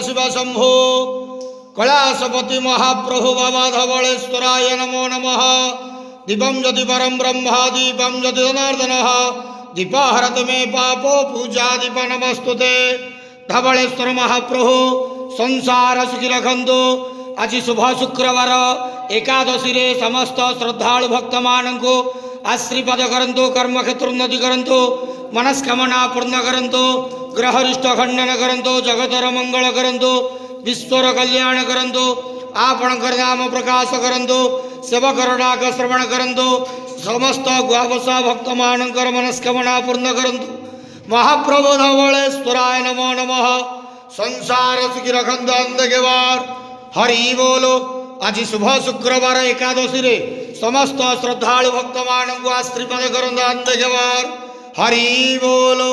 शिव शंभो कैलासपति महाप्रभु बाबा धवलेश्वराय नमो नमः। दीपं ज्योति परम ब्रह्म दीपं ज्योति जनार्दन दीपाहरत मे पापो पूजा दीप नमस्तुते। धवलेश्वर महाप्रभु संसार सुखी रखंतु। आज शुभ शुक्रवार एकादशी रे समस्त श्रद्धालु भक्त मान को आशीर्वाद करंतु, कर्मक्षेत्र उन्नति करंतु, मनस्कामना पूर्ण करंतु, ग्रहरिष्ट खंडन करंतु, जगतर मंगल करंतु, विश्वर कल्याण करंतु, आपणकर नाम प्रकाश करंतु, सेवकर डाक श्रवण करंतु, समस्त गुआवसा भक्त मानकर मनस्कामना पूर्ण करंतु। महाप्रभु धवलेश्वराय नमो नमः। संसार सुखी रखंतु अंधकेवार हरि बोलो। आज शुभ शुक्रवार एकादशी रे समस्त श्रद्धालु भक्त मान को आशीर्वाद करंतु अंधकेवार हरि बोलो।